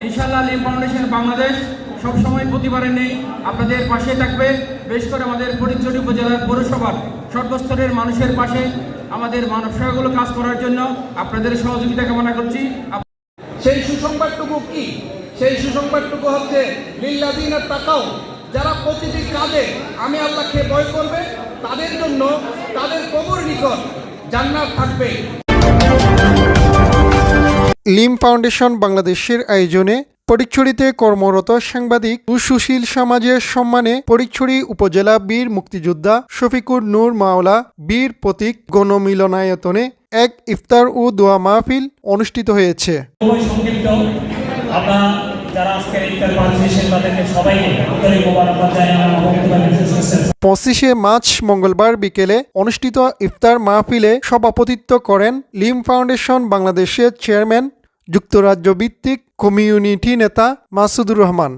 ইনশাআল্লাহ Lim foundation Bangladesh সবসময় প্রতিবারে নেই আপনাদের পাশে থাকবে। বেশ করে আমাদের ফটিকছড়ি উপজেলার পৌরসভার সর্বস্তরের মানুষের পাশে আমাদের মানব সেবাগুলো কাজ করার জন্য আপনাদের সহযোগিতা কামনা করছি। সেই সুসংবাদটুকু কি? সেই সুসংবাদটুকু হচ্ছে লিল্লাযিনা তাকাও, যারা প্রতিটি কাজে আমি আল্লাহকে ভয় করবে তাদের জন্য তাদের প্রভুর নিকট জান্নাত থাকবে। লিম ফাউন্ডেশন বাংলাদেশের আয়োজনে ফটিকছড়িতে কর্মরত সাংবাদিক ও সুশীল সমাজের সম্মানে ফটিকছড়ি উপজেলা বীর মুক্তিযোদ্ধা শফিকুর নূর মাওলা বীর প্রতীক গণমিলনায়তনে এক ইফতার ও দোয়া মাহফিল অনুষ্ঠিত হয়েছে। আমরা যারা আজকের ইফতার পার্টিসিপেশন তাদেরকে সবাইকে আন্তরিক মোবারকবাদ জানাই। 25শে মার্চ মঙ্গলবার বিকেলে অনুষ্ঠিত ইফতার মাহফিলে সভাপতিত্ব করেন লিম ফাউন্ডেশন বাংলাদেশের চেয়ারম্যান যুক্তরাজ্য ভিত্তিক কমিউনিটি নেতা মাসুদুর রহমান।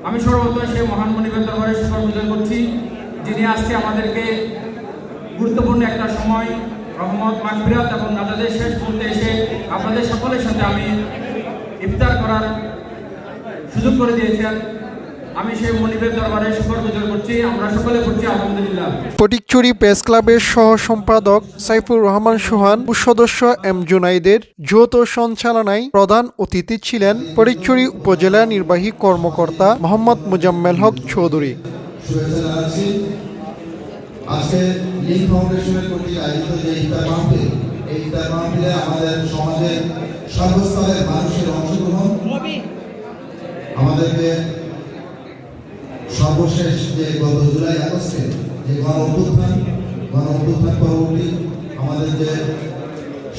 আমি সর্বপ্রথম সেই মহান মনিবের দরবারে শুকর গুজার করছি, যিনি আজকে আমাদেরকে গুরুত্বপূর্ণ একটা সময় রহমত মাগফিরাত এবং নাজাতের শেষ মুহূর্তে এসে আপনাদের সকলের সাথে আমি ইফতার করার সুযোগ করে দিয়েছেন। আমি সেই মনিবের দরবারে শুকর গুজার করছি। আমরা সকলে করছি আলহামদুলিল্লাহ। ফটিকছড়ি প্রেস ক্লাবের সহ সম্পাদক সাইফুর রহমান সোহান ও সদস্য এম জুনাইদের যৌথ সঞ্চালনায় প্রধান অতিথি ছিলেন ফটিকছড়ি উপজেলা নির্বাহী কর্মকর্তা মোহাম্মদ মোজাম্মেল হক চৌধুরী। আজকে লিম ফাউন্ডেশনের প্রতি আয়োজিত যে ইফতার মাহফিল, এই ইফতার মাহফিলে আমাদের সমাজের সর্বস্তরের মানুষের অংশগ্রহণ আমাদেরকে সর্বশেষ যে গত জুলাই আগস্টে যে গণ অভ্যুত্থান পরবর্তী আমাদের যে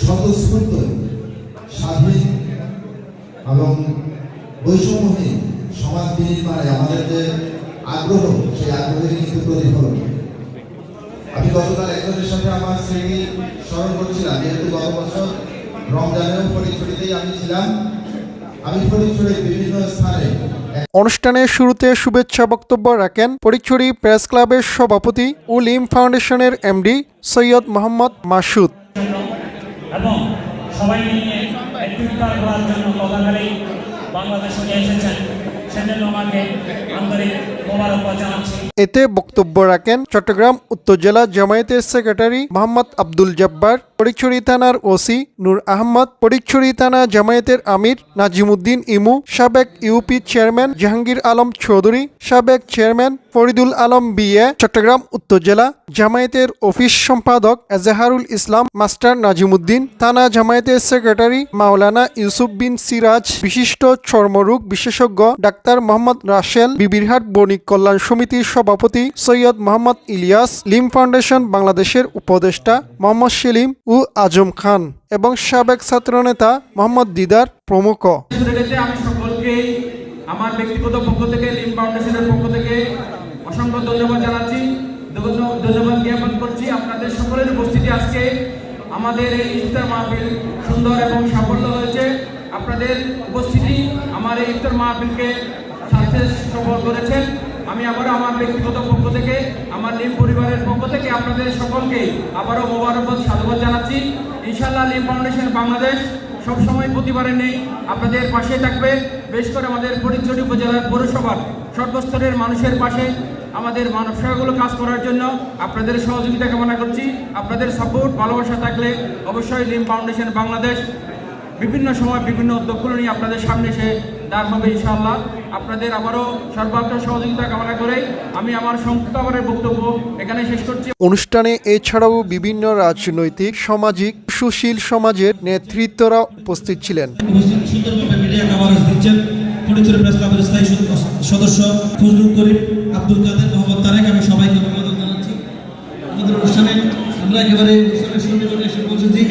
স্বতঃস্ফূর্ত স্বাধীন এবং বৈষম্যহীন সমাজ বিনির্মাণে আমাদের যে আগ্রহ, সেই আগ্রহের কিন্তু প্রতিফলন। আমি গতকাল একজনের সাথে আমার স্মৃতি স্মরণ করছিলাম, যেহেতু গত বছর রমজানেও ফটিকছড়িতেই আমি ছিলাম। আমি ফটিকছড়ির বিভিন্ন স্থানে অনুষ্ঠানের শুরুতে শুভেচ্ছা বক্তব্য রাখেন ফটিকছড়ি প্রেস ক্লাবের সভাপতি ও লিম ফাউন্ডেশনের এমডি সৈয়দ মোহাম্মদ মাসুদ। এবং সবাই নিয়ে একটু ইফতার করার জন্য কথাকালী বাংলাদেশে এসেছেন, সেজন্য আমাকে আন্তরিক মোবারকবাদ জানাচ্ছি। এতে বক্তব্য রাখেন চট্টগ্রাম উত্তর জেলা জামায়াতের সেক্রেটারি মোহাম্মদ আব্দুল জব্বার, ফটিকছড়ি থানার ওসি নূর আহমদ, ফটিকছড়ি থানা জামায়াতের আমির নাজিমুদ্দিন ইমু, সাবেক ইউপি চেয়ারম্যান জাহাঙ্গীর আলম চৌধুরী, সাবেক চেয়ারম্যান ফরিদুল আলম বিএ, চট্টগ্রাম উত্তর জেলা জামায়াতের অফিস সম্পাদক এজাহারুল ইসলাম মাস্টার নাজিমুদ্দিন, থানা জামায়াতের সেক্রেটারি মাওলানা ইউসুফ বিন সিরাজ, বিশিষ্ট চর্মরোগ বিশেষজ্ঞ ডাক্তার মোহাম্মদ রাসেল, বিবিরহাট বণিক কল্যাণ সমিতির সভাপতি সৈয়দ মোহাম্মদ ইলিয়াস, লিম ফাউন্ডেশন বাংলাদেশের উপদেষ্টা মোহাম্মদ সেলিম ও আজম খান এবং সাবেক ছাত্রনেতা মোহাম্মদ দিদার প্রমুখ। আমি সকলকে আমার ব্যক্তিগত পক্ষ থেকে, লিম ফাউন্ডেশনের পক্ষ থেকে অসংখ্য ধন্যবাদ জানাচ্ছি, ধন্যবাদ জ্ঞাপন করছি। আপনাদের সকলের উপস্থিতি আজকে আমাদের এই ইফতার মাহফিল সুন্দর এবং সাফল্য হয়েছে। আপনাদের উপস্থিতি আমার এই ইফতার মাহফিলকে সাকসেস সফল করেছেন। আমি আবারও আমার ব্যক্তিগত পক্ষ থেকে, আমার লিম পরিবারের পক্ষ থেকে আপনাদের সকলকে আবারও মোবারকবাদ সাধুবাদ জানাচ্ছি। ইনশাআল্লাহ লিম ফাউন্ডেশন বাংলাদেশ সবসময় প্রতিবারে নেই আপনাদের পাশে থাকবে। বেশ করে আমাদের ফটিকছড়ি উপজেলার পৌরসভার সর্বস্তরের মানুষের পাশে আমাদের মানব সেবাগুলো কাজ করার জন্য আপনাদের সহযোগিতা কামনা করছি। আপনাদের সাপোর্ট ভালোবাসা থাকলে অবশ্যই লিম ফাউন্ডেশন বাংলাদেশ বিভিন্ন সময় বিভিন্ন উদ্যোগগুলো নিয়ে আপনাদের সামনে এসে দাঁড় হবে ইনশাআল্লাহ। আপনাদের আবারও সর্বাত্মক সহযোগিতা কামনা করে আমি আমার সংক্ষিপ্ত বক্তব্য এখানে শেষ করছি। অনুষ্ঠানে এছাড়াও বিভিন্ন রাজনৈতিক, সামাজিক, সুশীল সমাজের নেতৃত্বরা উপস্থিত ছিলেন। ফটিকছড়ি প্রেস ক্লাবের স্থায়ী সদস্য ফজলুল করিম, আব্দুল কাদের, মোহাম্মদ তারেক, আমি সবাইকে অভিনন্দন জানাচ্ছি। আমাদের অনুষ্ঠানে আমরা একেবারে অনুষ্ঠানের শুরুতে চলে এসে পৌঁছেছি।